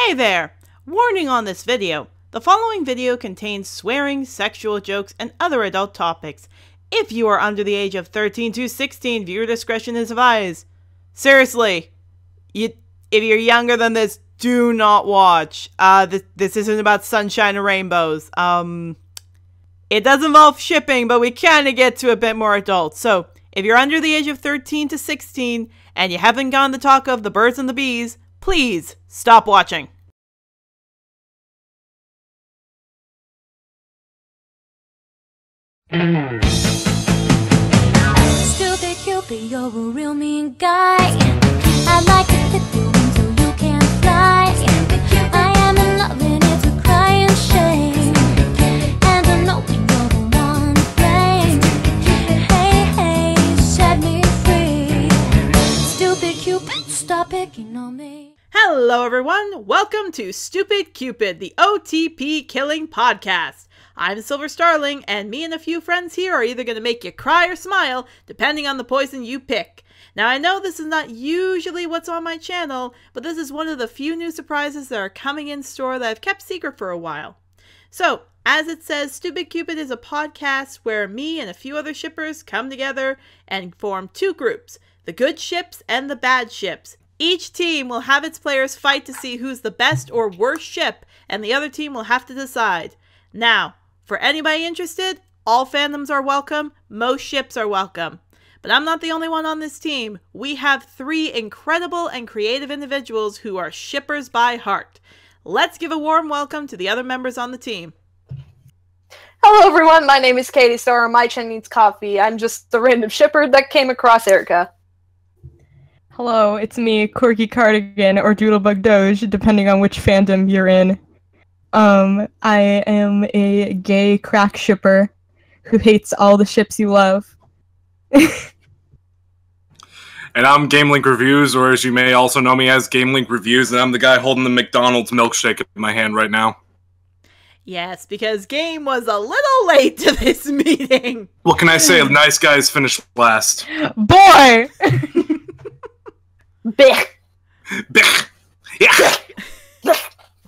Hey there! Warning on this video. The following video contains swearing, sexual jokes, and other adult topics. If you are under the age of 13 to 16, viewer discretion is advised. Seriously, if you're younger than this, do not watch. This isn't about sunshine and rainbows. It does involve shipping, but we kind of get to a bit more adult. So, if you're under the age of 13 to 16, and you haven't gone the talk of the birds and the bees, please stop watching. Stupid Cupid, you're a real mean guy. I'd like to clip you until you can't fly. I am in love and it's a crying shame. And I know you're the one to blame. Hey, hey, set me free. Stupid Cupid, stop picking on me. Hello everyone, welcome to Stupid Cupid, the OTP Killing Podcast. I'm Silver Starling, and me and a few friends here are either going to make you cry or smile, depending on the poison you pick. Now, I know this is not usually what's on my channel, but this is one of the few new surprises that are coming in store that I've kept secret for a while. So, as it says, Stupid Cupid is a podcast where me and a few other shippers come together and form two groups, the good ships and the bad ships. Each team will have its players fight to see who's the best or worst ship, and the other team will have to decide. Now, for anybody interested, all fandoms are welcome, most ships are welcome. But I'm not the only one on this team. We have three incredible and creative individuals who are shippers by heart. Let's give a warm welcome to the other members on the team. Hello everyone, my name is KorgiKardigan. My chin needs coffee. I'm just the random shipper that came across Erica. Hello, it's me, KorgiKardigan or Doodlebug Doge, depending on which fandom you're in. I am a gay crack shipper who hates all the ships you love. And I'm GameLink Reviews, or as you may also know me as GameLink Reviews, and I'm the guy holding the McDonald's milkshake in my hand right now. Yes, because Game was a little late to this meeting. What can I say? Nice guys finish last. Boy! Blech. Blech. Yeah.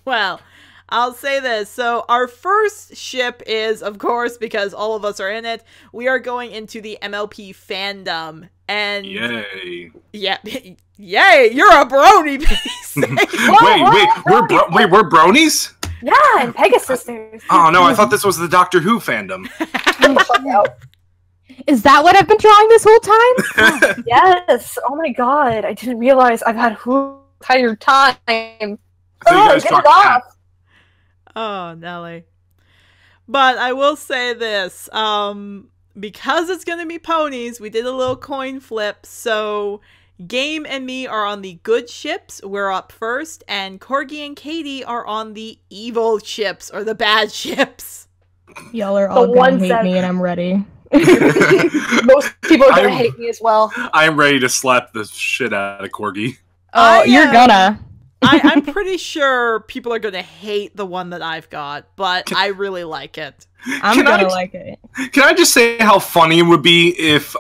Well, I'll say this. So our first ship is, of course, because all of us are in it, we are going into the MLP fandom. And yay. Yeah, yay, you're a brony piece. We're bronies? Yeah, and Pegasisters. Oh no, I thought this was the Doctor Who fandom. Is that what I've been drawing this whole time? Yes. Oh my god, I didn't realize I've had Who the entire time. I thought you guys get talked it off. Oh, Nelly. But I will say this, because it's going to be ponies, we did a little coin flip, so Game and me are on the good ships, we're up first, and Corgi and Katie are on the evil ships, or the bad ships. Y'all are all gonna hate me and I'm ready. Most people are gonna hate me as well. I'm ready to slap the shit out of Corgi. Oh, you're gonna. I'm pretty sure people are gonna hate the one that I've got, but I really like it. I'm gonna like it. Can I just say how funny it would be if,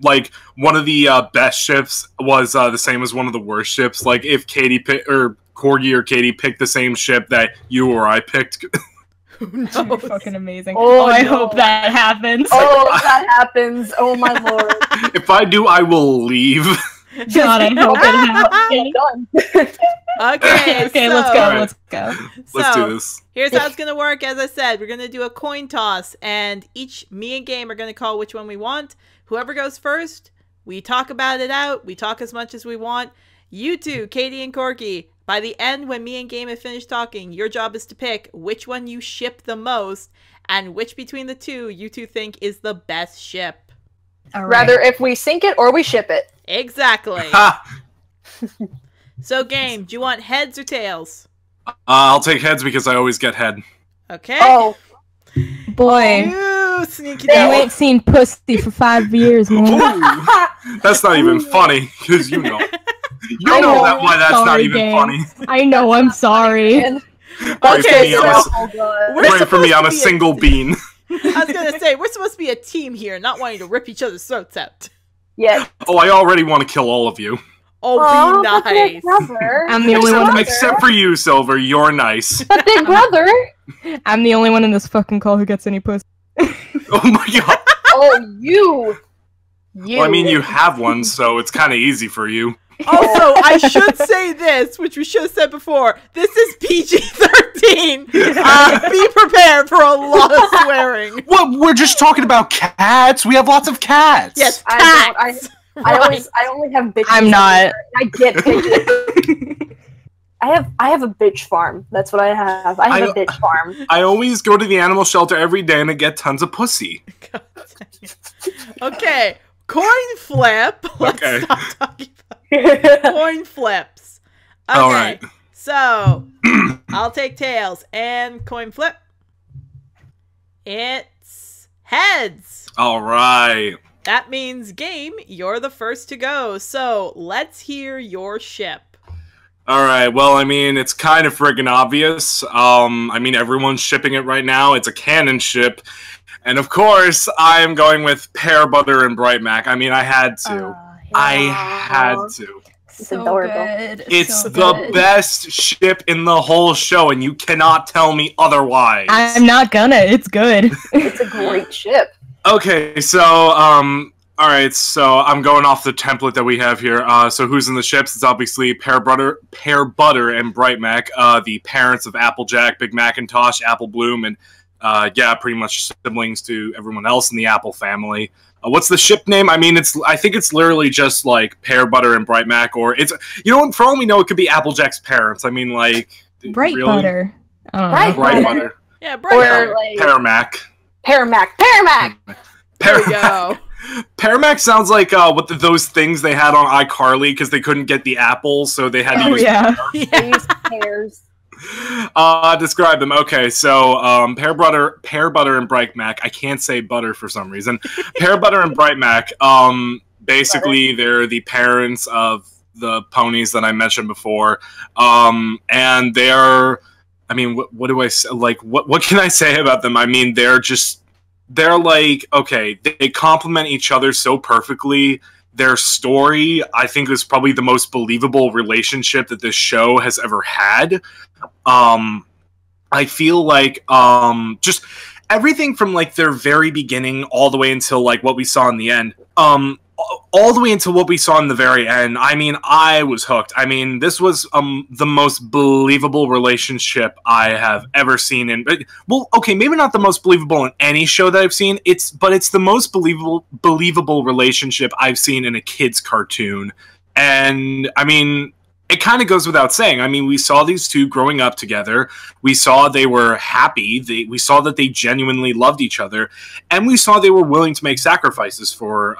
like, one of the best ships was the same as one of the worst ships? Like, if Corgi or Katie picked the same ship that you or I picked. You're fucking amazing. Oh, I no. hope that happens. Oh, if that happens. Oh my lord. If I do, I will leave. God, I hope it happens. Done. Okay, Okay, so, let's go, let's go. Let's do this. Here's how it's gonna work. As I said, we're gonna do a coin toss, and me and Game are gonna call which one we want. Whoever goes first, we talk about it out. We talk as much as we want. You two, Katie and Corgi, by the end, when me and Game have finished talking, your job is to pick which one you ship the most, and which between the two you two think is the best ship. All right. Rather if we sink it or we ship it. Exactly. Ha! So, Game, do you want heads or tails? I'll take heads because I always get head. Okay. Oh. Boy, You sneaky you devil. ain't seen pussy for 5 years, man. Ooh, that's not even funny, because you know. You I know know, that why that's not sorry, even gang. funny. I know, I'm sorry. Okay, so we're Pray for me, supposed I'm to a be single bean. I was gonna say, we're supposed to be a team here, not wanting to rip each other's throats out. Yes. Oh, I already want to kill all of you. Oh, be but Big nice. Brother. I'm the only one. Except for you, Silver. You're nice. But Big Brother. I'm the only one in this fucking call who gets any pussy. Oh my god. Oh, you. Well, I mean, you have one, so it's kind of easy for you. Also, I should say this, which we should have said before. This is PG-13. Be prepared for a lot of swearing. Well, we're just talking about cats. We have lots of cats. Yes, I cats. don't. I only have bitches. I'm not. I get bitches. I have a bitch farm. That's what I have. I have a bitch farm. I always go to the animal shelter every day and I get tons of pussy. Okay, coin flip. Let's Okay. stop talking about coin flips. Okay, All right. so I'll take tails and coin flip. It's heads. All right. That means game, you're the first to go. So let's hear your ship. All right. Well, I mean, it's kind of friggin' obvious. I mean, everyone's shipping it right now. It's a canon ship. And of course, I'm going with Pear Butter and Bright Mac. I mean, I had to. I had to. It's adorable. Good. It's so the good. best ship in the whole show, and you cannot tell me otherwise. I'm not gonna. It's good. It's a great ship. Okay, so, all right, so I'm going off the template that we have here. So who's in the ships? It's obviously Pear Butter, and Bright Mac, the parents of Applejack, Big Macintosh, Apple Bloom, and yeah, pretty much siblings to everyone else in the Apple family. What's the ship name? I mean, I think it's literally just like Pear Butter and Bright Mac, or it's, you know what? For all we know, it could be Applejack's parents. I mean, like Bright really? butter. I don't know. Bright Bright Butter. Butter, Yeah, Bright. Or like Pear Mac. Pear Mac. There we go. Pear Mac sounds like those things they had on iCarly because they couldn't get the apples, so they had to Oh use. yeah. They use pears. Describe them. Okay, so Pear Butter and Bright Mac. I can't say butter for some reason. Pear Butter and Bright Mac. Basically, they're the parents of the ponies that I mentioned before. And they're, I mean, what do I say? Like, what can I say about them? I mean, they're like, okay, they complement each other so perfectly. Their story, I think, is probably the most believable relationship that this show has ever had. I feel like just everything from like their very beginning all the way until like what we saw in the end. All the way into what we saw in the very end. I mean, I was hooked. I mean, this was the most believable relationship I have ever seen in. Well, okay, maybe not the most believable in any show that I've seen. But it's the most believable relationship I've seen in a kids cartoon. And I mean, it kind of goes without saying. I mean, we saw these two growing up together. We saw they were happy. We saw that they genuinely loved each other, and we saw they were willing to make sacrifices for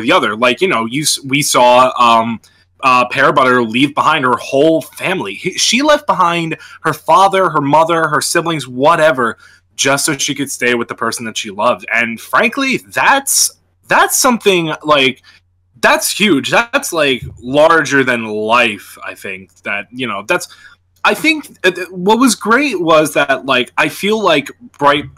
the other. Like, you know, we saw Pear Butter leave behind her whole family. She left behind her father, her mother, her siblings, whatever, just so she could stay with the person that she loved. And frankly, that's something like. That's huge. That's like larger than life. I think that, you know, I think what was great was that, like, I feel like Bright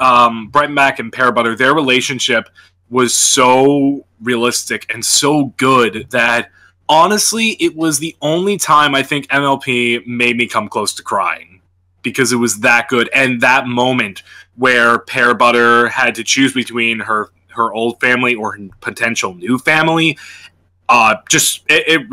Mac and Pear Butter, their relationship was so realistic and so good that honestly, it was the only time I think MLP made me come close to crying, because it was that good. And that moment where Pear Butter had to choose between her old family or her potential new family. It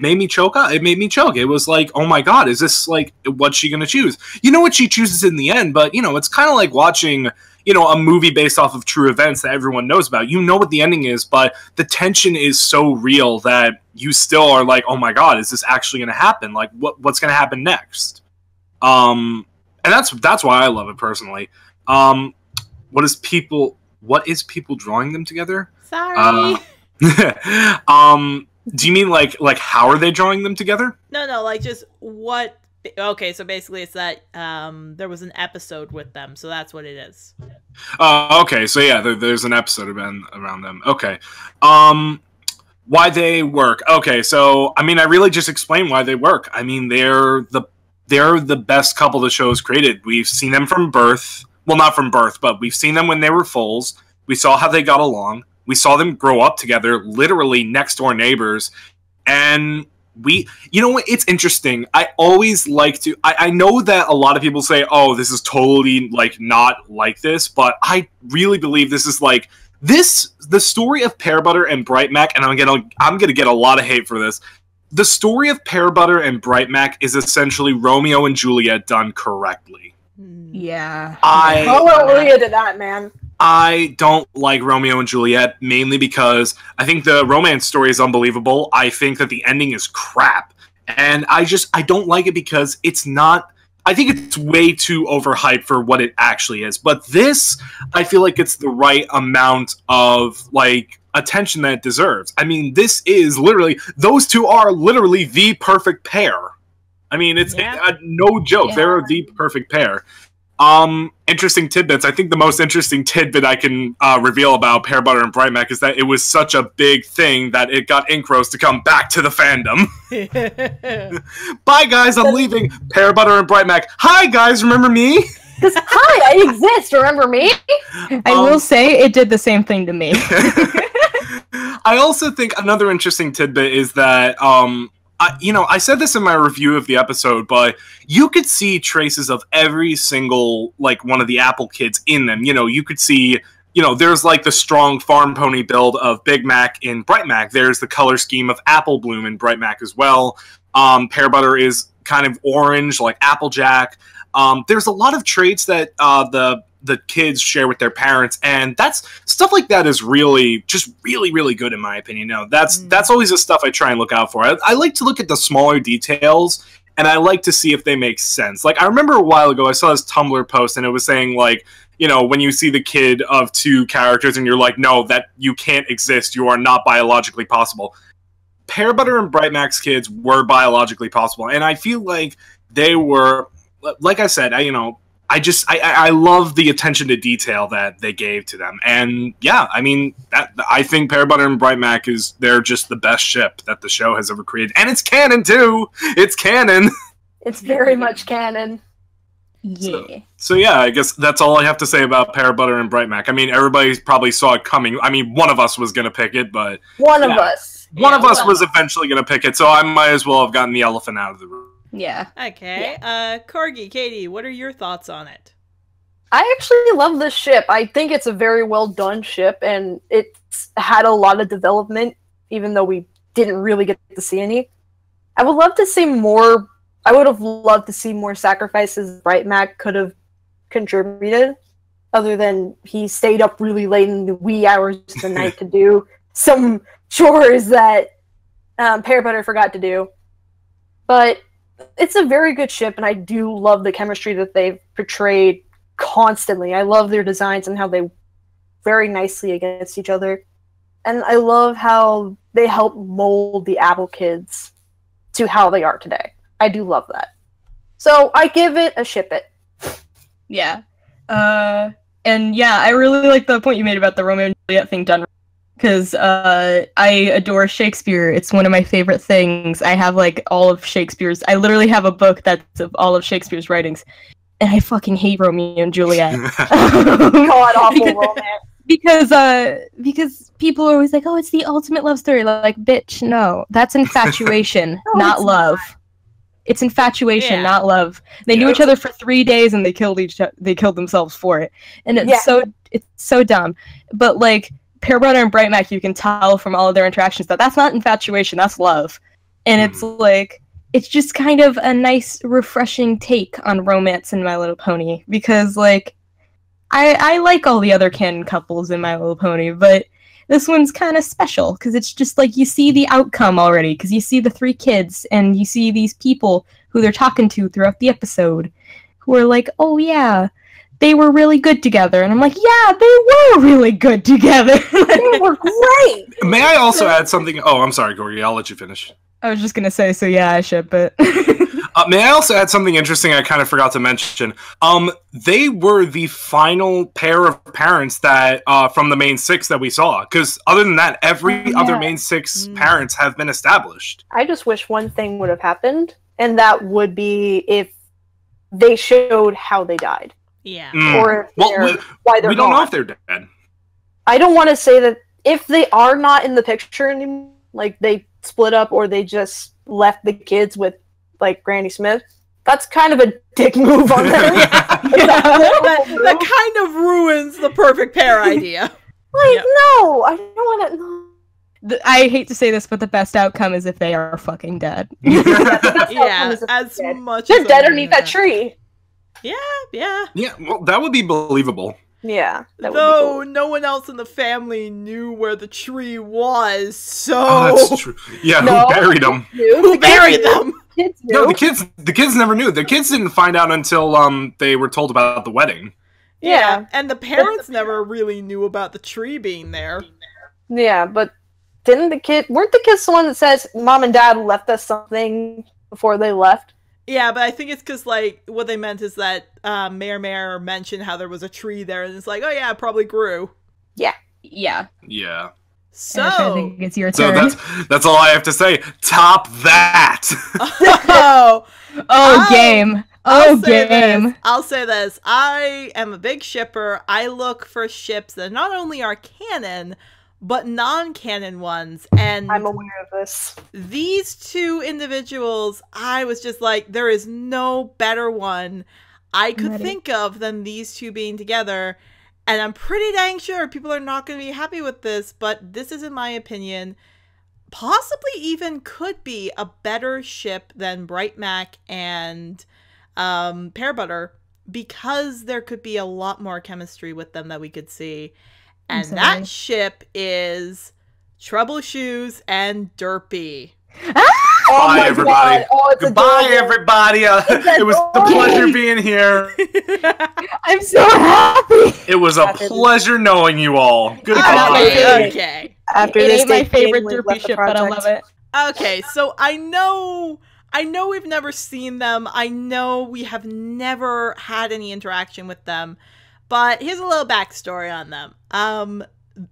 made me choke up. It made me choke. It was like, oh my god, is this like, what's she gonna choose? You know what she chooses in the end, but you know, it's kind of like watching, you know, a movie based off of true events that everyone knows about. You know what the ending is, but the tension is so real that you still are like, oh my god, is this actually gonna happen? Like, what's gonna happen next? And that's why I love it personally. What is people drawing them together? Sorry. Do you mean like how are they drawing them together? No, like just what. Okay, so basically it's that there was an episode with them, so that's what it is. Okay, so yeah, there's an episode around them. Okay, why they work? Okay, so I mean, I really just explained why they work. I mean, they're the best couple the show's created. We've seen them from birth. Well, not from birth, but we've seen them when they were foals. We saw how they got along. We saw them grow up together, literally next door neighbors, And you know what, it's interesting. I always like to, I know that a lot of people say, oh, this is totally, like, not like this, but I really believe this is, like, the story of Pear Butter and Bright Mac, and I'm gonna get a lot of hate for this. The story of Pear Butter and Bright Mac is essentially Romeo and Juliet done correctly. Yeah. Hallelujah to that, man. I don't like Romeo and Juliet, mainly because I think the romance story is unbelievable. I think that the ending is crap. And I don't like it because it's not... I think it's way too overhyped for what it actually is. But this, I feel like it's the right amount of, like, attention that it deserves. I mean, this is literally... Those two are literally the perfect pair. I mean, it's no joke. Yeah. They're the perfect pair. Interesting tidbits. I think the most interesting tidbit I can reveal about Pear Butter and Bright Mac is that it was such a big thing that it got Ink Rose to come back to the fandom. Bye, guys. I'm leaving. Pear Butter and Bright Mac. Hi, guys. Remember me? Hi, I exist. Remember me? I will say it did the same thing to me. I also think another interesting tidbit is that I said this in my review of the episode, but you could see traces of every single, like, one of the Apple kids in them. You know, you could see, there's, like, the strong farm pony build of Big Mac in Bright Mac. There's the color scheme of Apple Bloom in Bright Mac as well. Pear Butter is kind of orange, like Applejack. There's a lot of traits that the kids share with their parents, and that's stuff like that is really good in my opinion. That's always the stuff I try and look out for. I like to look at the smaller details, and I like to see if they make sense. Like, I remember a while ago I saw this Tumblr post, and it was saying, like, when you see the kid of two characters and you're like, no, that you can't exist, you are not biologically possible. Pear Butter and Bright Mac's kids were biologically possible, and I feel like they were, like I said, I love the attention to detail that they gave to them. And yeah, I mean, I think Pear Butter and Bright Mac they're just the best ship that the show has ever created. And it's canon too! It's canon! It's very much canon. Yeah. So yeah, I guess that's all I have to say about Pear Butter and Bright Mac. I mean, everybody probably saw it coming. I mean, one of us was gonna pick it, but... One of us was eventually gonna pick it, so I might as well have gotten the elephant out of the room. Yeah. Okay. Yeah. Corgi, Katie, what are your thoughts on it? I actually love this ship. I think it's a very well done ship, and it's had a lot of development, even though we didn't really get to see any. I would love to see more. I would have loved to see more sacrifices Bright Mac could have contributed, other than he stayed up really late in the wee hours of the night to do some chores that Pear Butter forgot to do. But it's a very good ship, and I do love the chemistry that they've portrayed constantly. I love their designs and how they very nicely against each other. And I love how they help mold the Apple kids to how they are today. I do love that. So I give it a ship it. Yeah. And yeah, I really like the point you made about the Romeo and Juliet thing done, because I adore Shakespeare. It's one of my favorite things. I have, like, all of Shakespeare's... I literally have a book that's of all of Shakespeare's writings. And I fucking hate Romeo and Juliet. God-awful romance. Because people are always like, oh, it's the ultimate love story. Like, bitch, no. That's infatuation, no, not love. It's infatuation, not love. They knew each other for 3 days and they killed themselves for it. And it's so dumb. But, like, Pear Butter and Bright Mac, you can tell from all of their interactions that that's not infatuation, that's love. And it's like, it's just kind of a nice, refreshing take on romance in My Little Pony. Because, like, I like all the other canon couples in My Little Pony, but this one's kind of special, because it's just like, you see the outcome already, because you see the 3 kids, and you see these people who they're talking to throughout the episode, who are like, oh yeah, they were really good together. And I'm like, yeah, they were really good together. They were great! May I also add something? Oh, I'm sorry, Corgi, I'll let you finish. I was just gonna say, so yeah, I ship it. May I also add something interesting I kind of forgot to mention? They were the final pair of parents that from the main 6 that we saw. Because other than that, every other main 6 parents have been established. I just wish one thing would have happened, and that would be if they showed how they died. Yeah. Or why they're we don't gone. know if they're dead. I don't want to say that if they are not in the picture anymore, like they split up or they just left the kids with like Granny Smith. That's kind of a dick move on their that kind of ruins the perfect pair idea. Like, no, I don't want to. No. I hate to say this, but the best outcome is if they are fucking dead. Yeah, as much they're as dead underneath that tree. Yeah. Yeah, well, that would be believable. Yeah. Though no one else in the family knew where the tree was, so that's true. Yeah, who buried them? Who buried them? Kids knew. No, the kids never knew. The kids didn't find out until they were told about the wedding. Yeah, and the parents never really knew about the tree being there. Yeah, but weren't the kids the one that says mom and dad left us something before they left? Yeah, but I think it's because, like, what they meant is that Mayor mentioned how there was a tree there, and it's like, oh yeah, it probably grew. Yeah. Yeah. Yeah. So I think it's your turn. So that's all I have to say. Top that. Game. I'll say this. I am a big shipper. I look for ships that not only are canon, but non-canon ones. And I'm aware of this. These two individuals, I was just like, there is no better one I could think of than these two being together. And I'm pretty dang sure people are not going to be happy with this, but this is, in my opinion, possibly even could be a better ship than Bright Mac and Pear Butter, because there could be a lot more chemistry with them that we could see. And that ship is Trouble Shoes and Derpy. Bye, everybody. Goodbye, everybody. It was a pleasure being here. I'm so happy. It was a pleasure knowing you all. Goodbye. Okay. After it this, ain't my Dave favorite Gainley derpy left the ship, but I love it. Okay, so I know we've never seen them. I know we have never had any interaction with them. But here's a little backstory on them.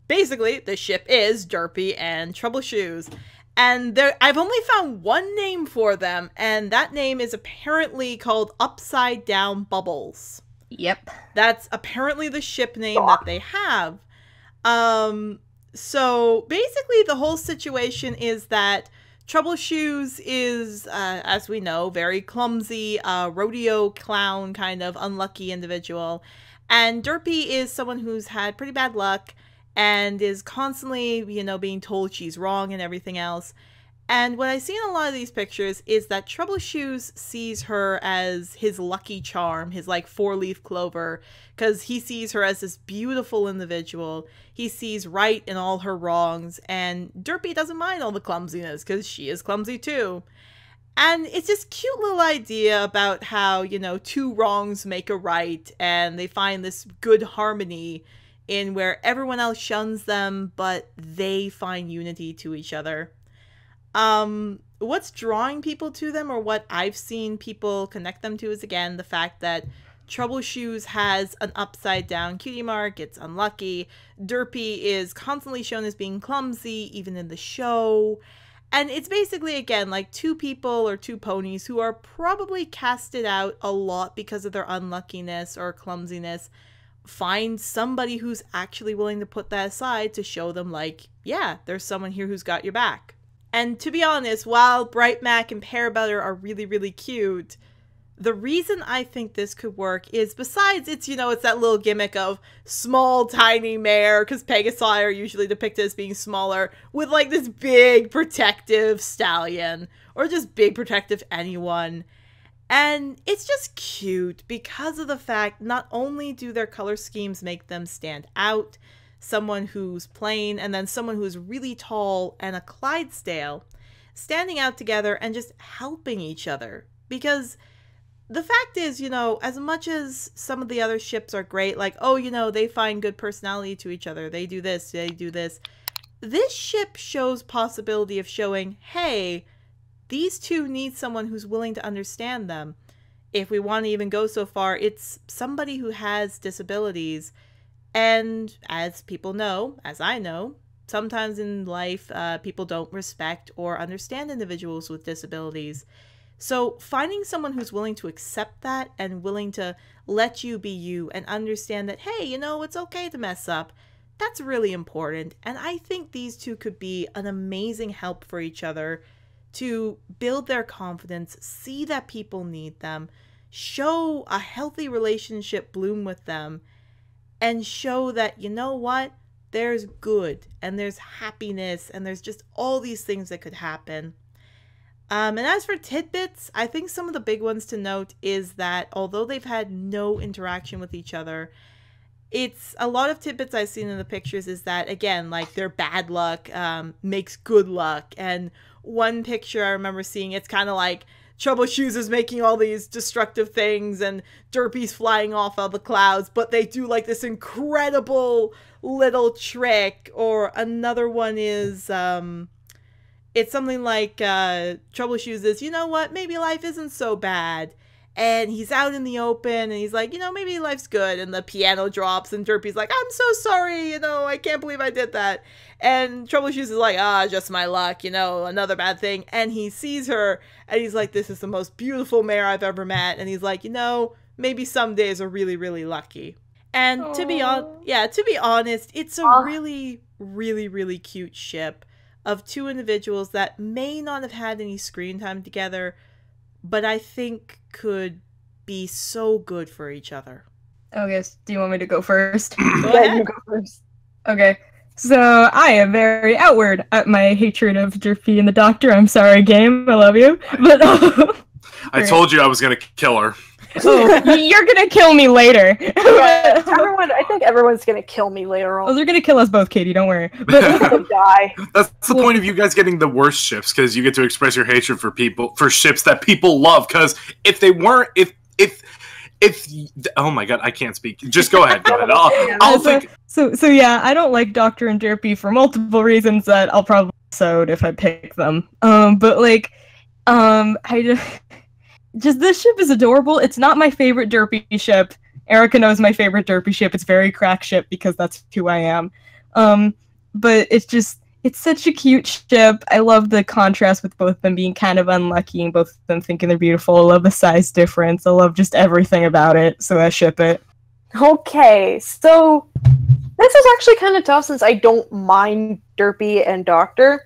Basically, the ship is Derpy and Trouble Shoes. And I've only found one name for them, and that name is apparently called Upside Down Bubbles. Yep. That's apparently the ship name that they have. So basically the whole situation is that Trouble Shoes is, as we know, very clumsy, rodeo clown kind of unlucky individual. And Derpy is someone who's had pretty bad luck and is constantly, being told she's wrong and everything else. And what I see in a lot of these pictures is that Trouble Shoes sees her as his lucky charm, his like 4-leaf clover, because he sees her as this beautiful individual. He sees right in all her wrongs, and Derpy doesn't mind all the clumsiness because she is clumsy too. And it's this cute little idea about how, two wrongs make a right, and they find this good harmony in where everyone else shuns them, but they find unity to each other. What's drawing people to them, or what I've seen people connect them to, is again the fact that Trouble Shoes has an upside down cutie mark. It's unlucky. Derpy is constantly shown as being clumsy, even in the show. And it's basically, again, like two people or two ponies who are probably casted out a lot because of their unluckiness or clumsiness. Find somebody who's actually willing to put that aside to show them, like, yeah, there's someone here who's got your back. And to be honest, while Bright Mac and Pear Butter are really, really cute, the reason I think this could work is, besides it's, it's that little gimmick of small, tiny mare, because Pegasi are usually depicted as being smaller, with like this big protective stallion, or just big protective anyone. And it's just cute because of the fact not only do their color schemes make them stand out, someone who's plain and then someone who's really tall and a Clydesdale, standing out together and just helping each other. Because the fact is, as much as some of the other ships are great, like, oh, they find good personality to each other, they do this, they do this. This ship shows possibility of showing, hey, these two need someone who's willing to understand them. If we want to even go so far, it's somebody who has disabilities. And as people know, as I know, sometimes in life, people don't respect or understand individuals with disabilities. So finding someone who's willing to accept that and willing to let you be you and understand that, hey, it's okay to mess up. That's really important. And I think these two could be an amazing help for each other to build their confidence, see that people need them, show a healthy relationship bloom with them, and show that, you know what, there's good and there's happiness and there's just all these things that could happen. And as for tidbits, I think some of the big ones to note is that although they've had no interaction with each other, it's a lot of tidbits I've seen in the pictures is that, again, like their bad luck makes good luck. And one picture I remember seeing, it's kind of like Trouble Shoes is making all these destructive things and Derpy's flying off of the clouds, but they do like this incredible little trick. Or another one is, it's something like Trouble Shoes is, you know what, maybe life isn't so bad. And he's out in the open and he's like, you know, maybe life's good. And the piano drops and Derpy's like, I'm so sorry, you know, I can't believe I did that. And Trouble Shoes is like, just my luck, you know, another bad thing. And he sees her and he's like, this is the most beautiful mare I've ever met. And he's like, you know, maybe some days are really, really lucky. And to be honest, it's a really, really, really cute ship of two individuals that may not have had any screen time together, but I think could be so good for each other. Okay, so do you want me to go first? Go ahead. You go first. Okay, so I am very outward at my hatred of Derpy and the Doctor. I'm sorry, game. I love you. But I told you I was gonna kill her. you're gonna kill me later. Yeah, I think everyone's gonna kill me later on. Oh, they're gonna kill us both, Katie. Don't worry. But I'm gonna die. That's the point of you guys getting the worst ships, because you get to express your hatred for ships that people love. Because if they weren't, if oh my god, I can't speak. Just go ahead. Go ahead. I'll think. So yeah, I don't like Doctor and Derpy for multiple reasons that I'll probably episode if I pick them. But like, I just this ship is adorable. It's not my favorite Derpy ship. Erica knows my favorite Derpy ship. It's very crack ship because that's who I am. But it's such a cute ship. I love the contrast with both of them being kind of unlucky and both of them thinking they're beautiful. I love the size difference. I love just everything about it. So I ship it. Okay, so this is actually kind of tough since I don't mind Derpy and Doctor.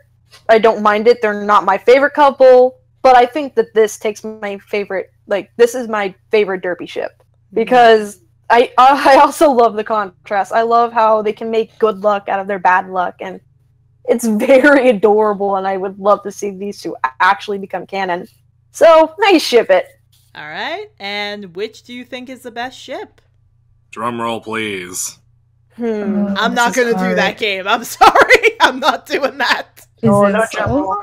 I don't mind it. They're not my favorite couple. But I think that this takes my favorite, like, this is my favorite Derpy ship. Because I also love the contrast. I love how they can make good luck out of their bad luck. And it's very adorable, and I would love to see these two actually become canon. So, I ship it. Alright, and which do you think is the best ship? Drum roll, please. I'm not gonna do that game. I'm sorry. I'm not doing that. No drum roll.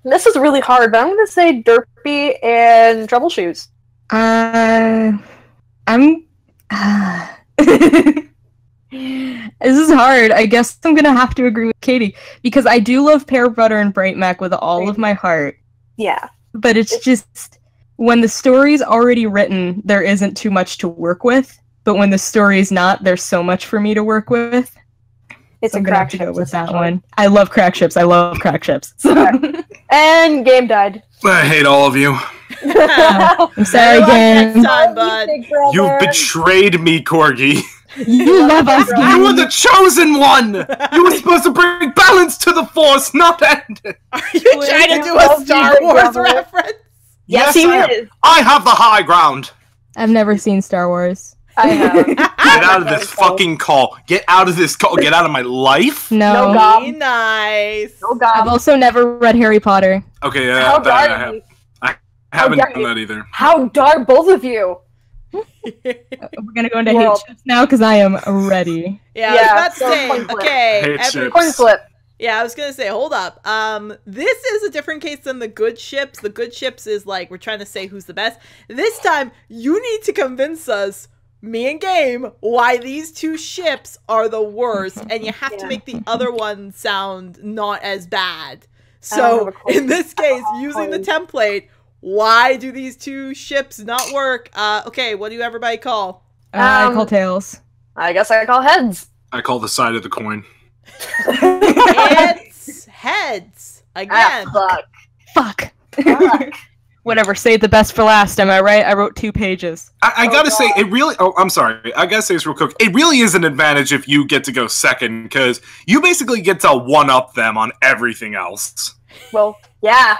This is really hard, but I'm going to say Derpy and Trouble Shoes. This is hard. I guess I'm gonna have to agree with Katie because I do love Pear Butter and Bright Mac with all of my heart. Yeah. But it's just when the story's already written, there isn't too much to work with. But when the story's not, there's so much for me to work with. It's so a I'm gonna crack have to ship. go with that one. I love crack ships. So. And game died. I hate all of you. I'm sorry Next again. time, bud. You betrayed me, Corgi. You love us, You were the chosen one! You were supposed to bring balance to the Force, not end it! Are you trying to do a Star Wars reference? Yes, he is. I have the high ground! I've never seen Star Wars. I have. Get out of this fucking call. Get out of this call. Get out of my life. No. Be nice. Oh god. I've also never read Harry Potter. Okay, yeah, How that dare you? I haven't dare done that either. How dare both of you? We're gonna go into hate ships now because I am ready. Yeah, Yeah, I was about to so say, coin flip. okay, Hate ships. Coin flip. yeah, I was gonna say, hold up. This is a different case than the good ships. The good ships is like, we're trying to say who's the best. This time, you need to convince us, me and Game, why these two ships are the worst, and you have to make the other one sound not as bad. So, in this case, using the template, why do these two ships not work? Okay, what do everybody call? I call tails. I guess I call heads. I call the side of the coin. It's heads. Again. Fuck. Fuck. Whatever, save the best for last, am I right? I wrote 2 pages. I gotta say, it really... Oh, I'm sorry. I gotta say this real quick. It really is an advantage if you get to go second, because you basically get to one-up them on everything else. Well, yeah.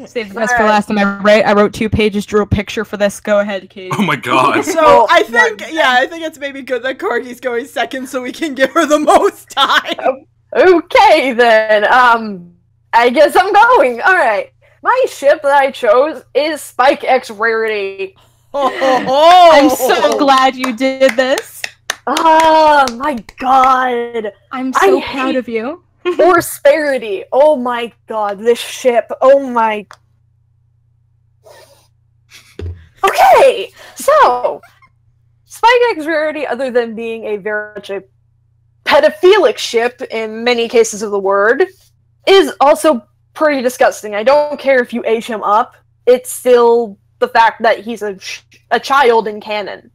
Save the best for last, am I right? I wrote 2 pages, drew a picture for this. Go ahead, Katie. Oh my god. So I think it's maybe good that Corgi's going second so we can give her the most time. Okay, then. I guess I'm going. All right. My ship that I chose is Spike X Rarity. I'm so glad you did this. Oh my god. I'm so proud of you. Or Sparity. Oh my god, this ship. Oh my... Okay, so... Spike X Rarity, other than being a very much a pedophilic ship in many cases of the word, is also pretty disgusting. I don't care if you age him up. It's still the fact that he's a child in canon.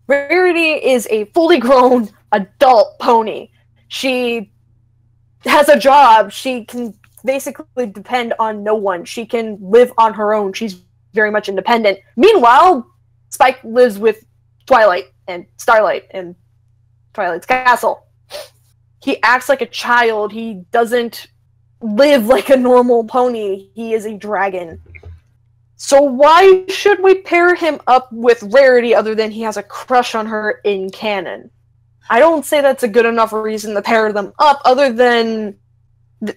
Rarity is a fully grown adult pony. She has a job. She can basically depend on no one. She can live on her own. She's very much independent. Meanwhile, Spike lives with Twilight and Starlight and Twilight's castle. He acts like a child. He doesn't live like a normal pony. He is a dragon. So why should we pair him up with Rarity other than he has a crush on her in canon? I don't say that's a good enough reason to pair them up other than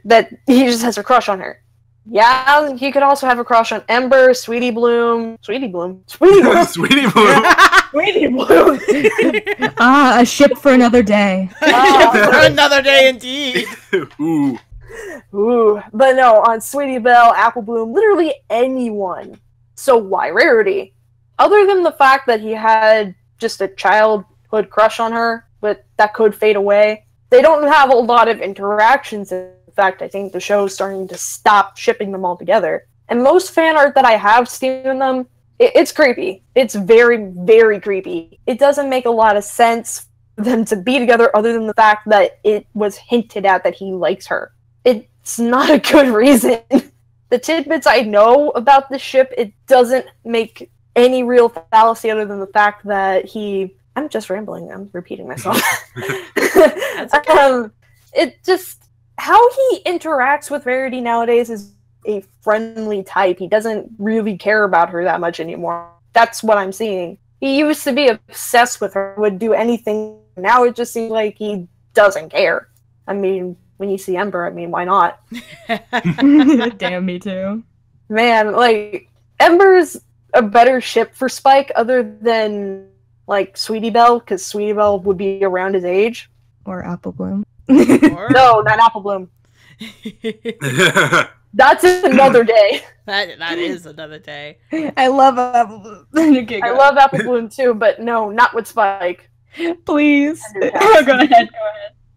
that he just has a crush on her. Yeah, he could also have a crush on Ember, Sweetie Bloom. Sweetie Bloom? Sweetie Bloom! Sweetie Bloom! Sweetie Bloom! A ship for another day. For another day indeed. Ooh. Ooh, but no, on Sweetie Belle, Apple Bloom, literally anyone. So why Rarity? Other than the fact that he had just a childhood crush on her, but that could fade away, they don't have a lot of interactions. In fact, I think the show's starting to stop shipping them all together. And most fan art that I have seen in them, it's creepy. It's very, very creepy. It doesn't make a lot of sense for them to be together other than the fact that it was hinted at that he likes her. It's not a good reason. The tidbits I know about the ship, it doesn't make any real fallacy other than the fact that I'm just rambling. I'm repeating myself. That's okay. It just... How he interacts with Rarity nowadays is a friendly type. He doesn't really care about her that much anymore. That's what I'm seeing. He used to be obsessed with her, would do anything. Now it just seems like he doesn't care. I mean... When you see Ember, I mean, why not? Damn, me too. Man, like, Ember's a better ship for Spike other than, like, Sweetie Belle, because Sweetie Belle would be around his age. Or Apple Bloom. No, not Apple Bloom. That's another day. That is another day. I love Apple Bloom. Okay, I love Apple Bloom too, but no, not with Spike. Please. Oh, go ahead.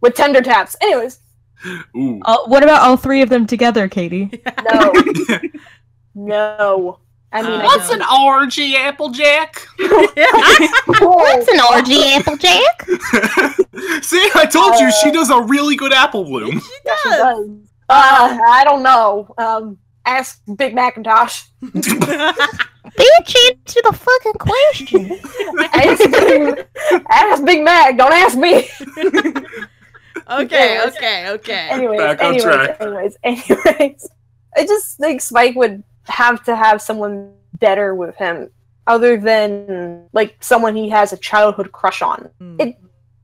With Tender Taps. Anyways. Ooh. What about all 3 of them together, Katie? No. No. I mean, What's an orgy, Applejack? What's an orgy, Applejack? See, I told you she does a really good Apple Bloom. Yeah, she does. I don't know. Ask Big Macintosh. Bitch, answer the fucking question. Ask Big Mac. Don't ask me. Okay. Anyways. I just think Spike would have to have someone better with him, other than, like, someone he has a childhood crush on. It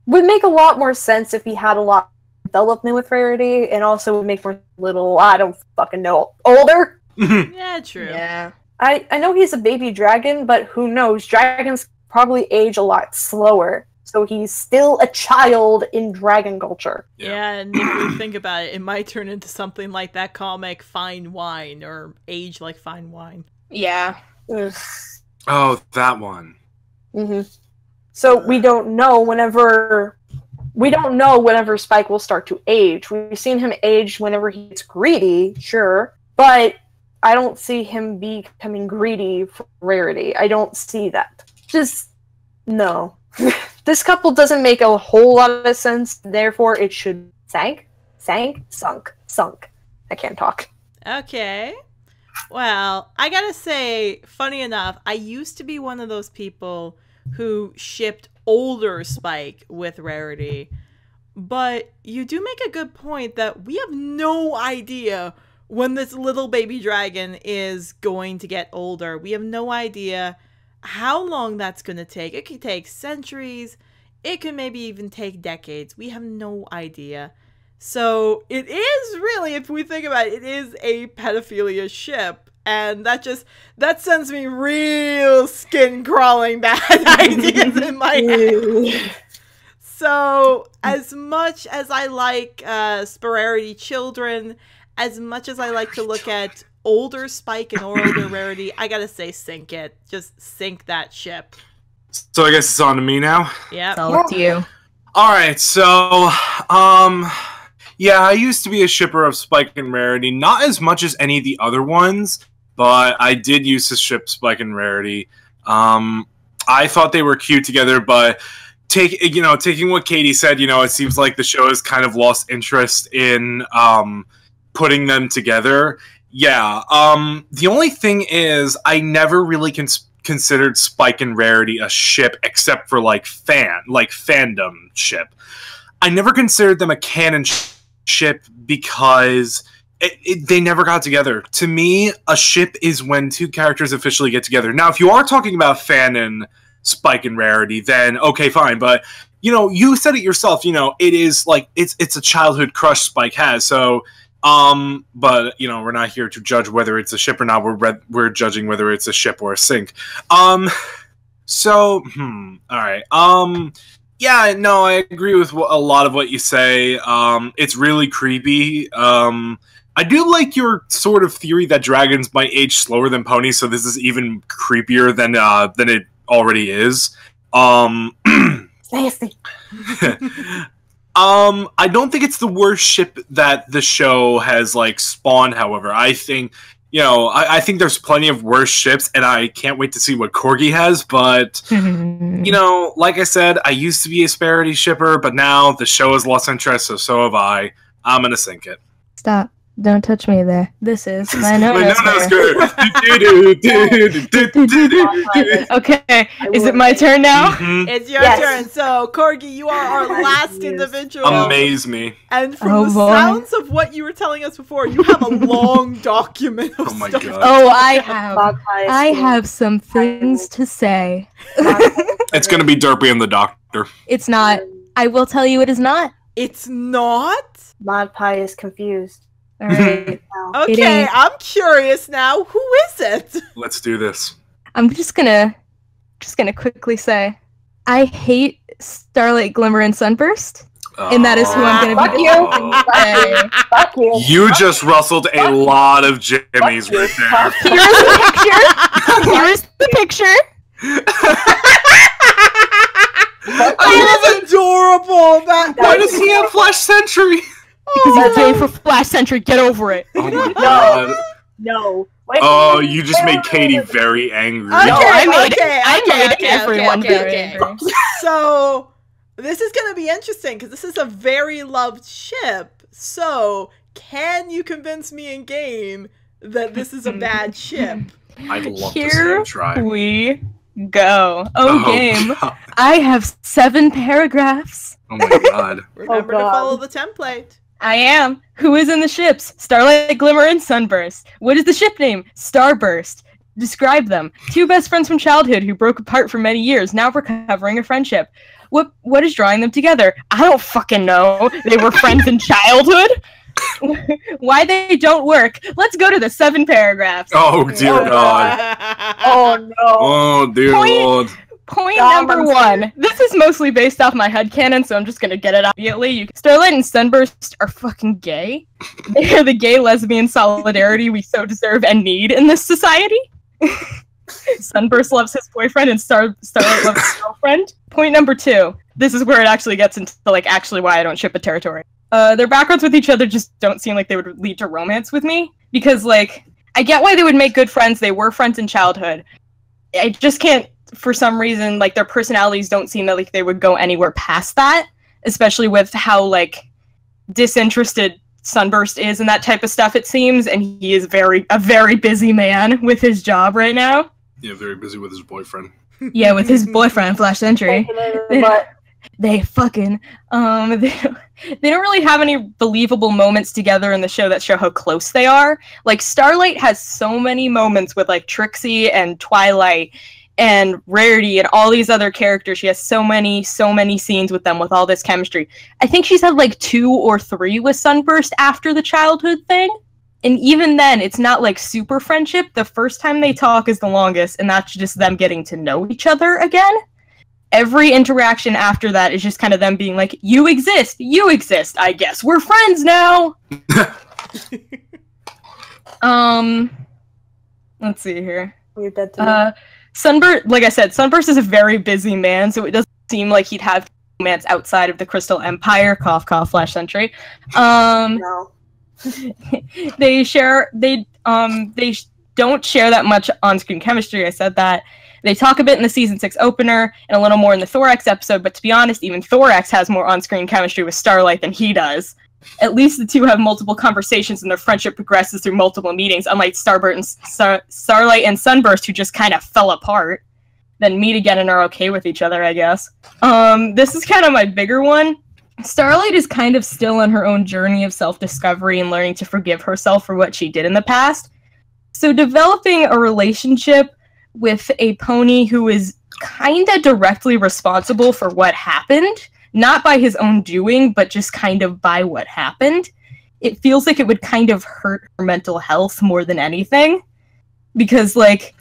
would make a lot more sense if he had a lot of development with Rarity, and also would make more little, I don't fucking know, older? Yeah, true. Yeah. I know he's a baby dragon, but who knows? Dragons probably age a lot slower. So he's still a child in dragon culture. Yeah, and if you think about it, it might turn into something like that comic Fine Wine, or Age Like Fine Wine. Yeah. Ugh. Oh, that one. Mm-hmm. So we don't know whenever Spike will start to age. We've seen him age whenever he gets greedy, sure, but I don't see him becoming greedy for Rarity. I don't see that. Just, no. This couple doesn't make a whole lot of sense, therefore it should sunk. I can't talk. Okay. Well, I gotta say, funny enough, I used to be one of those people who shipped older Spike with Rarity. But you do make a good point that we have no idea when this little baby dragon is going to get older. We have no idea how long that's going to take. It could take centuries. It could maybe even take decades. We have no idea. So it is really, if we think about it, it is a pedophilia ship. And that sends me real skin crawling bad ideas in my head. So as much as I like Sporarity children, as much as I like to look at older Spike and older Rarity, I gotta say sink it. Just sink that ship. So I guess it's on to me now? Yeah. It's all up to you. Alright, so, yeah, I used to be a shipper of Spike and Rarity, not as much as any of the other ones, but I did used to ship Spike and Rarity. I thought they were cute together, but taking what Katie said, it seems like the show has kind of lost interest in putting them together. Yeah. The only thing is, I never really considered Spike and Rarity a ship, except for fandom ship. I never considered them a canon ship because they never got together. To me, a ship is when two characters officially get together. Now, if you are talking about fanon Spike and Rarity, then okay, fine. But you said it yourself. It is it's a childhood crush Spike has. So, but we're not here to judge whether it's a ship or not. We're judging whether it's a ship or a sink. So, all right. Yeah, no, I agree with a lot of what you say. It's really creepy. I do like your sort of theory that dragons might age slower than ponies, so this is even creepier than it already is. Nasty. I don't think it's the worst ship that the show has spawned. However, I think I think there's plenty of worse ships, and I can't wait to see what Corgi has. But like I said, I used to be a Sparity shipper, but now the show has lost interest, so have I. I'm gonna sink it. Stop. Don't touch me there. This is my no-no Okay, is it my turn now? Mm-hmm. It's your turn. So, Corgi, you are our last individual. Amaze me. And from the sounds of what you were telling us before, you have a long document of stuff. God. Oh, I have some things to say. It's gonna be Derpy and the Doctor. It's not. I will tell you it is not. It's not? Mod Pie is confused. All right. Okay, I'm curious now. Who is it? Let's do this. I'm just gonna quickly say, I hate Starlight, Glimmer, and Sunburst, and that is who I'm gonna be. Fuck you. You just rustled a lot of jimmies right there. Here's the picture. That is adorable. Why does he have Flash Sentry? Because he's gay for Flash Sentry. Get over it. Oh my god. No. Wait, oh, you just made Katie very angry. I made everyone very angry. So, this is going to be interesting because this is a very loved ship. So, can you convince me in game that this is a bad ship? I'd love to see you try. Here we go. Game. God. I have 7 paragraphs. Oh my god. Remember to follow the template. I am. Who is in the ships? Starlight, Glimmer, and Sunburst. What is the ship name? Starburst. Describe them. 2 best friends from childhood who broke apart for many years, now recovering a friendship. What is drawing them together? I don't fucking know. They were friends in childhood? Why they don't work? Let's go to the 7 paragraphs. Oh dear god. Oh no. Oh dear lord. Point number 1. This is mostly based off my headcanon, so I'm just gonna get it out immediately. Starlight and Sunburst are fucking gay. They are the gay lesbian solidarity we so deserve and need in this society. Sunburst loves his boyfriend and Starlight loves his girlfriend. Point number 2. This is where it actually gets into actually why I don't ship a territory. Their backgrounds with each other just don't seem like they would lead to romance with me. Because, I get why they would make good friends. They were friends in childhood. I just can't, for some reason, their personalities don't seem that, they would go anywhere past that. Especially with how, disinterested Sunburst is and that type of stuff, it seems, and he is a very busy man with his job right now. Yeah, very busy with his boyfriend. Yeah, with his boyfriend, Flash Sentry. They fucking they don't really have any believable moments together in the show that show how close they are. Like, Starlight has so many moments with, like, Trixie and Twilight and Rarity and all these other characters. She has so many scenes with them with all this chemistry. I think she's had, like, 2 or 3 with Sunburst after the childhood thing. And even then, it's not, like, super friendship. The first time they talk is the longest, and that's just them getting to know each other again. Every interaction after that is just kind of them being like, you exist, I guess. We're friends now! Let's see here. You're dead to me. Sunburst, like I said, Sunburst is a very busy man, so it doesn't seem like he'd have romance outside of the Crystal Empire. Cough, cough, Flash Sentry. No. They don't share that much on-screen chemistry. I said that. They talk a bit in the season 6 opener and a little more in the Thorax episode, but to be honest, even Thorax has more on-screen chemistry with Starlight than he does. At least the two have multiple conversations and their friendship progresses through multiple meetings, unlike Starlight and Sunburst, who just kind of fell apart, then meet again and are okay with each other, I guess. This is kind of my bigger one. Starlight is kind of still on her own journey of self-discovery and learning to forgive herself for what she did in the past. So developing a relationship with a pony who is kind of directly responsible for what happened, not by his own doing, but just kind of by what happened, it feels like it would kind of hurt her mental health more than anything. Because, like,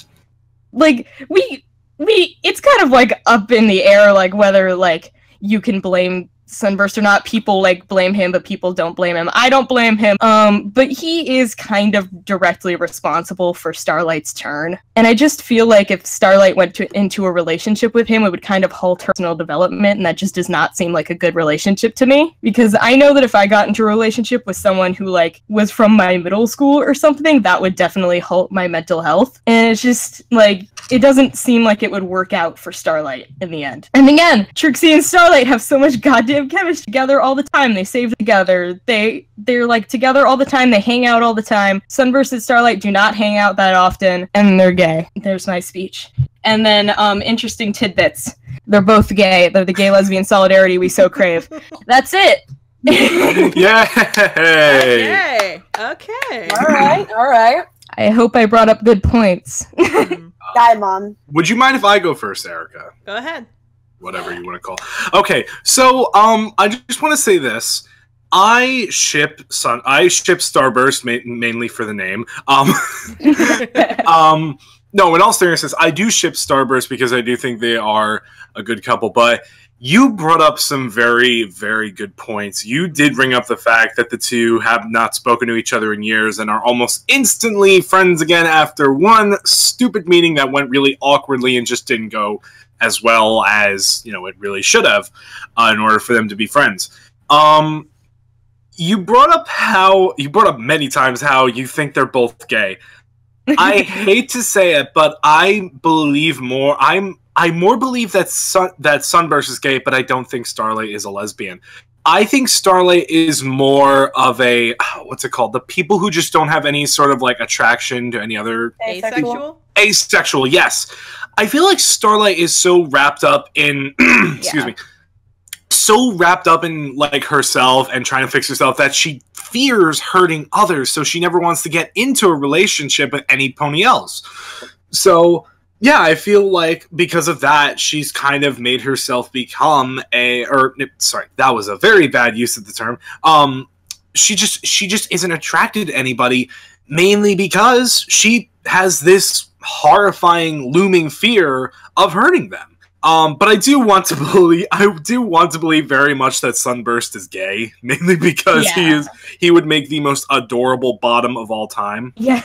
it's kind of, like, up in the air, like, whether, like, you can blame Sunburst or not. People, like, blame him, but people don't blame him. I don't blame him. But he is kind of directly responsible for Starlight's turn. And I just feel like if Starlight went into a relationship with him, it would kind of halt her personal development, and that just does not seem like a good relationship to me. Because I know that if I got into a relationship with someone who, like, was from my middle school or something, that would definitely halt my mental health. And it's just, like, it doesn't seem like it would work out for Starlight in the end. And again, Trixie and Starlight have so much goddamn chemistry together all the time. They save together. They're like together all the time. They hang out all the time. Sunburst and Starlight do not hang out that often, and they're gay. There's my speech. And then interesting tidbits. They're both gay. They're the gay lesbian solidarity we so crave. That's it. Yay! Okay. All right. I hope I brought up good points. Die, Mom. Would you mind if I go first, Erica? Go ahead. Whatever you want to call. Okay, so I just want to say this. I ship Starburst mainly for the name. No, in all seriousness, I do ship Starburst because I do think they are a good couple, but you brought up some very, very good points. You did bring up the fact that the two have not spoken to each other in years and are almost instantly friends again after one stupid meeting that went really awkwardly and just didn't go as well as, you know, it really should have in order for them to be friends. You brought up many times how you think they're both gay. I hate to say it, but I believe more. I more believe that Sunburst is gay, but I don't think Starlight is a lesbian. I think Starlight is more of a, what's it called? The people who just don't have any sort of, like, attraction to any other... Asexual? Asexual, yes. I feel like Starlight is so wrapped up in... excuse me. So wrapped up in, like, herself and trying to fix herself that she fears hurting others, so she never wants to get into a relationship with any pony else. So... yeah, I feel like because of that, she's kind of made herself become that was a very bad use of the term. She just isn't attracted to anybody, mainly because she has this horrifying, looming fear of hurting them. But I do want to believe very much that Sunburst is gay, mainly because he would make the most adorable bottom of all time. Yeah.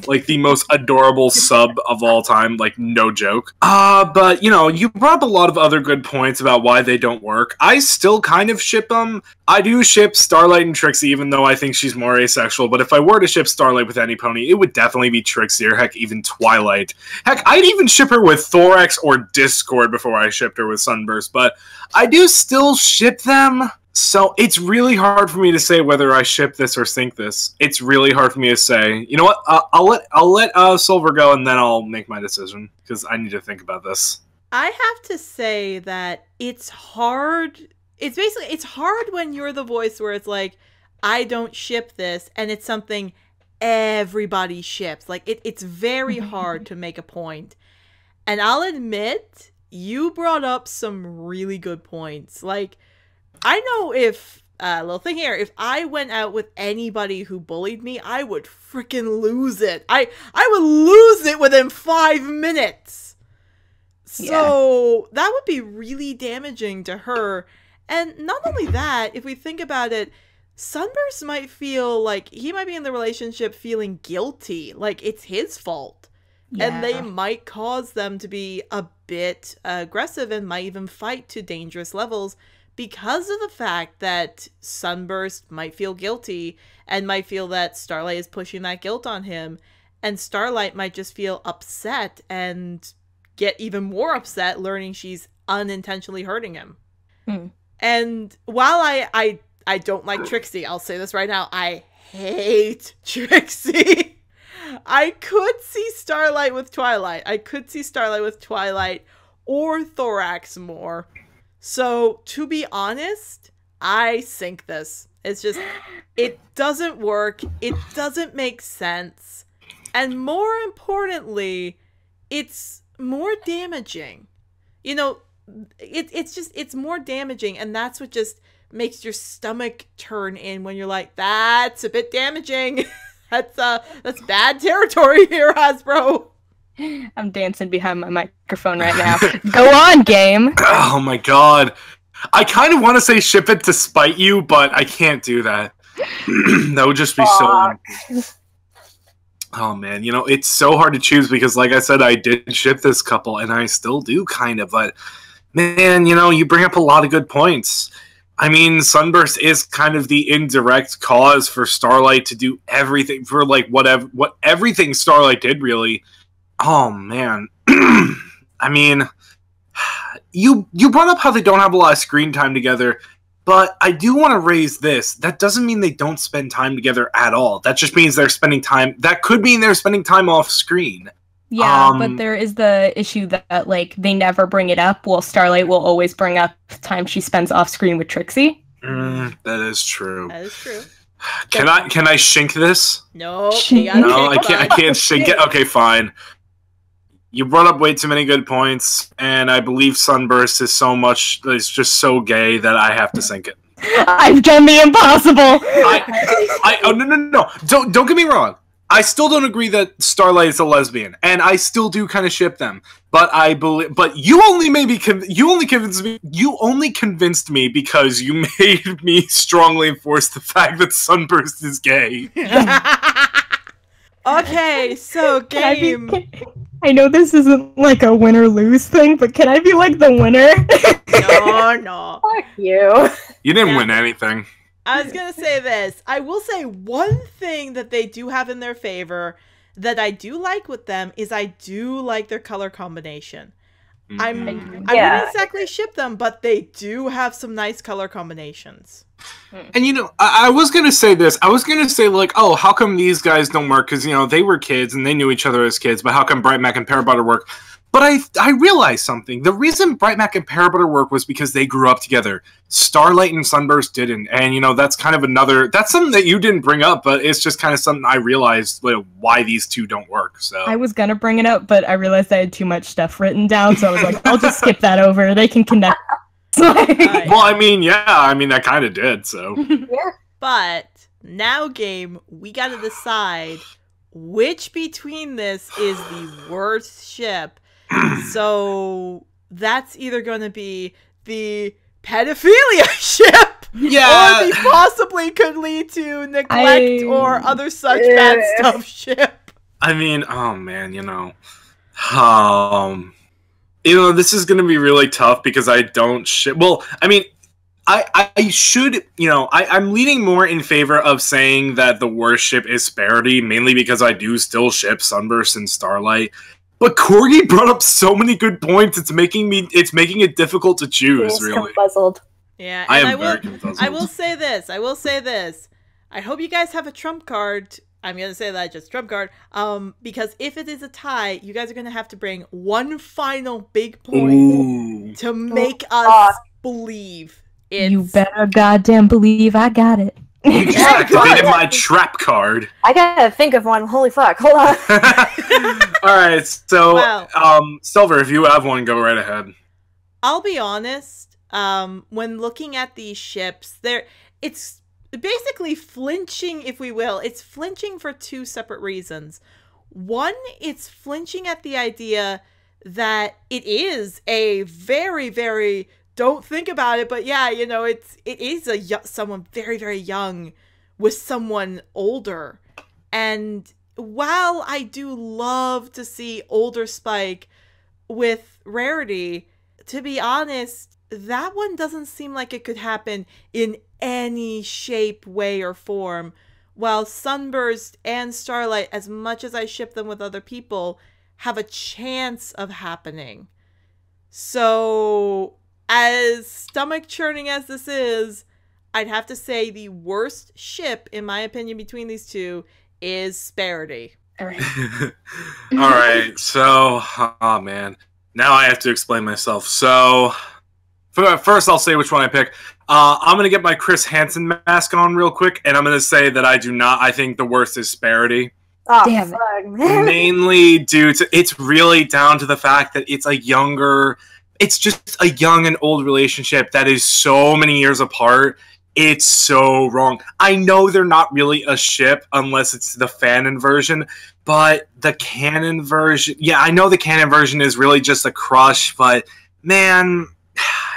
Like the most adorable sub of all time, like no joke. But you know, you brought up a lot of other good points about why they don't work. I still kind of ship them. I do ship Starlight and Trixie, even though I think she's more asexual. But if I were to ship Starlight with any pony, it would definitely be Trixie, or heck, even Twilight. Heck, I'd even ship her with Thorax or Discord before I shipped her with Sunburst, but I do still ship them. So it's really hard for me to say whether I ship this or sink this. It's really hard for me to say. You know what? I'll let Silver go, and then I'll make my decision because I need to think about this. I have to say that it's hard. It's hard when you're the voice where it's like, I don't ship this, and it's something everybody ships. Like it's very hard to make a point. And I'll admit, you brought up some really good points. Like, I know if, little thing here, if I went out with anybody who bullied me, I would freaking lose it. I would lose it within 5 minutes. So that would be really damaging to her. And not only that, if we think about it, Sunburst might feel like he might be in the relationship feeling guilty, like it's his fault. Yeah. And they might cause them to be a bit aggressive and might even fight to dangerous levels because of the fact that Sunburst might feel guilty and might feel that Starlight is pushing that guilt on him. And Starlight might just feel upset and get even more upset learning she's unintentionally hurting him. And while I don't like Trixie, I'll say this right now, I hate Trixie. I could see Starlight with Twilight. Or Thorax more. So, to be honest, I sink this. It's just, it doesn't work. It doesn't make sense. And more importantly, it's more damaging. You know, it's more damaging, and that's what just makes your stomach turn in when you're like, that's a bit damaging. That's bad territory here, Hasbro. I'm dancing behind my microphone right now. Go on, game. Oh my god. I kind of want to say ship it to spite you, but I can't do that. That would just be so... Oh man, you know, it's so hard to choose because like I said, I did ship this couple and I still do kind of, but man, you know, you bring up a lot of good points. I mean, Sunburst is kind of the indirect cause for Starlight to do everything, for like what everything Starlight did really. Oh man. I mean, you brought up how they don't have a lot of screen time together, but I do want to raise this. That doesn't mean they don't spend time together at all. That just means they're spending time. That could mean they're spending time off screen. Yeah, but there is the issue that like they never bring it up. Well, Starlight will always bring up time she spends off screen with Trixie. That is true. That is true. Can I shink this? No, I can't shink it. Okay, fine. You brought up way too many good points, and I believe Sunburst is just so gay that I have to sink it. I've done the impossible. No. Don't get me wrong. I still don't agree that Starlight is a lesbian, and I still do kind of ship them. But you only convinced me because you made me strongly enforce the fact that Sunburst is gay. Okay, so game. I know this isn't like a win or lose thing, but can I be like the winner? No. Fuck you. You didn't win anything. I was going to say this. I will say one thing that they do have in their favor that I do like with them is I do like their color combination. I wouldn't exactly ship them, but they do have some nice color combinations. And, you know, I was going to say this. I was going to say, like, oh, how come these guys don't work? Because, you know, they were kids and they knew each other as kids, but how come Bright Mac and Pear Butter work? But I realized something. The reason Bright Mac and Pear Butter work was because they grew up together. Starlight and Sunburst didn't. And, you know, that's kind of that's something that you didn't bring up, but it's just kind of something I realized why these two don't work. So I was going to bring it up, but I realized I had too much stuff written down, so I was like, I'll just skip that over. They can connect. Well, I mean, I kind of did, so. Yeah. But now, game, we got to decide which between this is the worst ship. So that's either going to be the pedophilia ship, yeah, or the possibly could lead to neglect or other such bad stuff ship. I mean, oh man, you know, this is going to be really tough because I don't ship. Well, I mean, I should, you know, I'm leaning more in favor of saying that the worst ship is Sparity, mainly because I do still ship Sunburst and Starlight. But Corgi brought up so many good points. It's making it difficult to choose. Really, puzzled. Yeah, I and am very confused. I will say this. I hope you guys have a trump card. I'm gonna say that, just trump card. Because if it is a tie, you guys are gonna have to bring one final big point to make us believe. You better goddamn believe I got it. You just activated my trap card. I gotta think of one. Holy fuck! Hold on. Alright, so, Wow. Silver, if you have one, go right ahead. I'll be honest. When looking at these ships, it's basically flinching, if we will. It's flinching for two separate reasons. One, it's flinching at the idea that it is a very, very, don't think about it, but yeah, you know, it is someone very, very young with someone older. And while I do love to see older Spike with Rarity, to be honest, that one doesn't seem like it could happen in any shape, way, or form. While Sunburst and Starlight, as much as I ship them with other people, have a chance of happening. So, as stomach churning as this is, I'd have to say the worst ship, in my opinion, between these two is Sparity. Alright, so, oh man. Now I have to explain myself. So, first I'll say which one I pick. I'm going to get my Chris Hansen mask on real quick, and I'm going to say that I think the worst is Sparity. Oh, Damn it. fuck, man. Mainly due to, it's really down to the fact that it's it's just a young and old relationship that is so many years apart. It's so wrong. I know they're not really a ship unless it's the fanon version, but the canon version, yeah, I know the canon version is really just a crush, but man,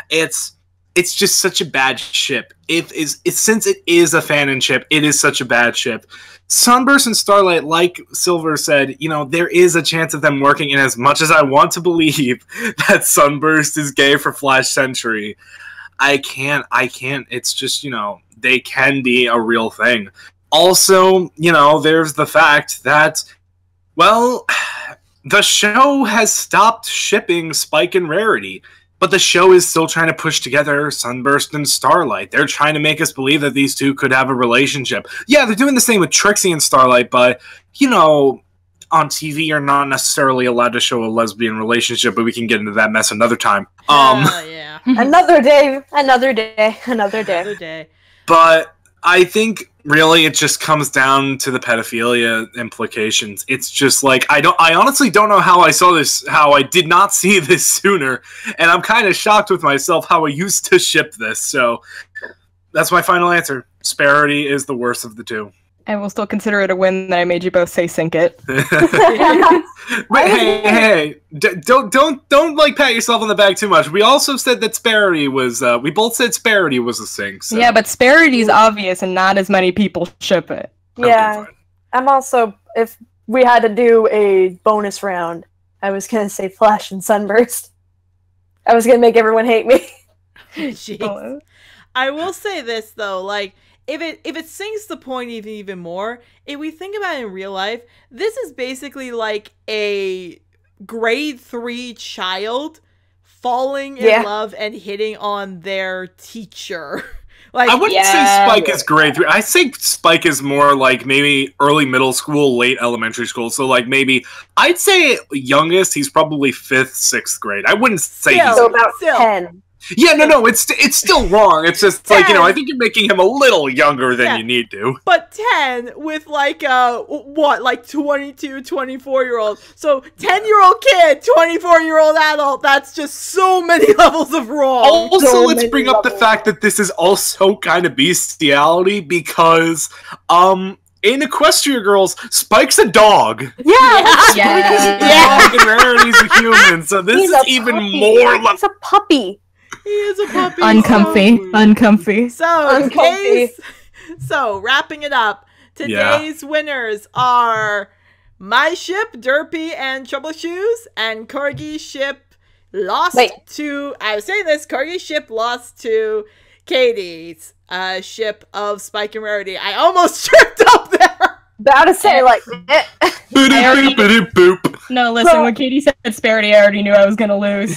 it's just such a bad ship. Since it is a fanon ship, it is such a bad ship. Sunburst and Starlight, like Silver said, you know, there is a chance of them working, and as much as I want to believe that Sunburst is gay for Flash Century, I can't. It's just, you know, they can be a real thing. Also, you know, there's the fact that, well, the show has stopped shipping Spike and Rarity, but the show is still trying to push together Sunburst and Starlight. They're trying to make us believe that these two could have a relationship. Yeah, they're doing the same with Trixie and Starlight, but, you know, on TV you're not necessarily allowed to show a lesbian relationship, but we can get into that mess another time. Yeah. Another day. But I think really it just comes down to the pedophilia implications. It's just like I honestly don't know how I did not see this sooner, and I'm kind of shocked with myself how I used to ship this. So that's my final answer. Sparity is the worst of the two. I will still consider it a win that I made you both say sink it. But hey, don't like pat yourself on the back too much. We also said that Sparity was we both said Sparity was a sink. So. Yeah, but Sparity's obvious and not as many people ship it. Yeah. Okay, I'm also, if we had to do a bonus round, I was gonna say Flash and Sunburst. I was gonna make everyone hate me. Jeez. I will say this though, like, if it sinks the point even more, if we think about it in real life, this is basically like a grade 3 child falling in love and hitting on their teacher. Like, I wouldn't say Spike is grade 3. I think Spike is more like maybe early middle school, late elementary school. So like maybe I'd say youngest he's probably 5th, 6th grade. I wouldn't say he's about 10. Yeah, no, it's still wrong. It's just 10. Like, you know, I think you're making him a little younger than you need to. But 10 with like like 22, 24-year-old. So 10-year-old kid, 24-year-old adult, that's just so many levels of wrong. Also, let's bring up the fact that this is also kind of bestiality because in Equestria Girls, Spike's a dog. Yeah. Spike is a dog and Rarity's a human, so this is even more He's a puppy. He is a puppy. Uncomfy. So wrapping it up, today's winners are my ship, Derpy and Trouble Shoes, and Corgi ship lost to, I was saying this, Corgi ship lost to Katie's ship of Spike and Rarity. I almost tripped up there. About to say, like, Boop. No, listen, when Katie said Sparity, I already knew I was gonna lose.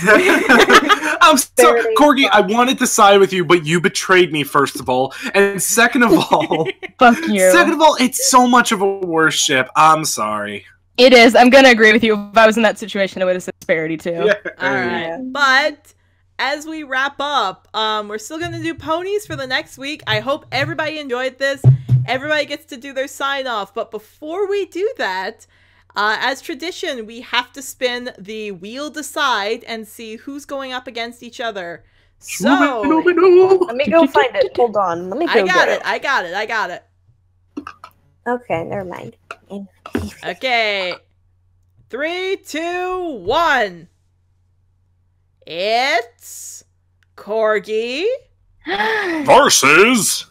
I'm sorry, Corgi, I wanted to side with you, but you betrayed me, first of all. And second of all... Fuck you. Second of all, it's so much of a worse ship. I'm sorry. It is. I'm gonna agree with you. If I was in that situation, I would have said Sparity, too. Yeah. Alright, but as we wrap up, we're still going to do ponies for the next week. I hope everybody enjoyed this. Everybody gets to do their sign-off. But before we do that, as tradition, we have to spin the wheel decide and see who's going up against each other. So, let me go find it. Hold on. Let me go I got it. Okay, never mind. Okay. 3, 2, 1. It's Corgi versus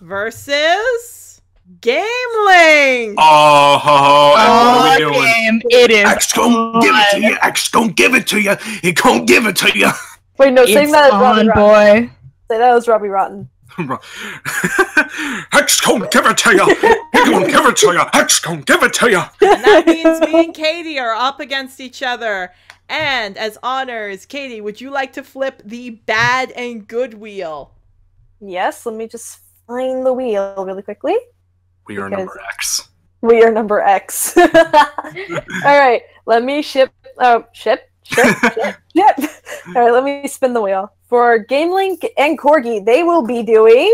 Gameling. Oh, what are we doing? Damn, it is. X gon' give it to you. X gon' give it to you. He gon' give it to you. Wait, no, sing It's that as Robbie on, Rotten. boy. Say that as Robbie Rotten. X gon' give it to you. He gon' give it to you. X gon' give it to you. And that means me and Katie are up against each other. And as honors, Katie, would you like to flip the bad and good wheel? Yes, let me just find the wheel really quickly. We are number X. We are number X. Alright, let me ship. Ship. Alright, let me spin the wheel. For Gamelink and Corgi, they will be doing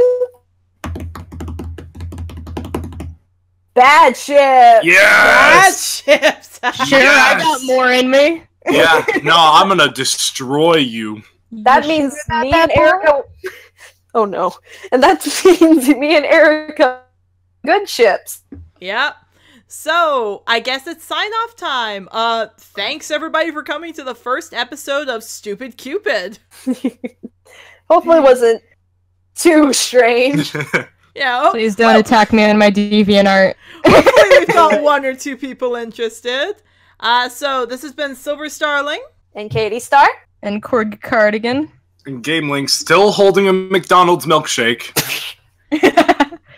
bad ship. Yes. Bad ships. Sure, I got more in me. Yeah. No, I'm gonna destroy you. That means me and Erica. Oh no. And that means me and Erica good ships. Yep. So, I guess it's sign-off time. Thanks everybody for coming to the first episode of Stupid Cupid. Hopefully it wasn't too strange. Yeah. Please don't attack me on my DeviantArt. Hopefully we've got 1 or 2 people interested. So this has been Silver Starling. And Katie Star. And KorgiKardigan. And Game Link still holding a McDonald's milkshake.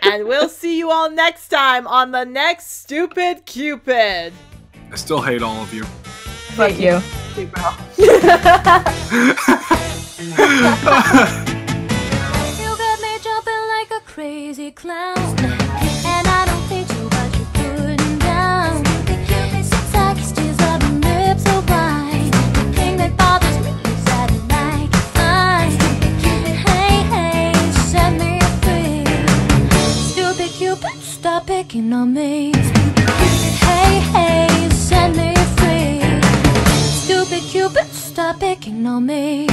And we'll see you all next time on the next Stupid Cupid. I still hate all of you. Fuck you. You got me jumping like a crazy clown, and I don't think you, but you're putting down. Six-pack steals up and lips are wide. The thing that bothers me is that I like it fine. Hey, hey, set me free. Stupid Cupid, stop picking on me. Hey, hey, set me free. Stupid Cupid, stop picking on me.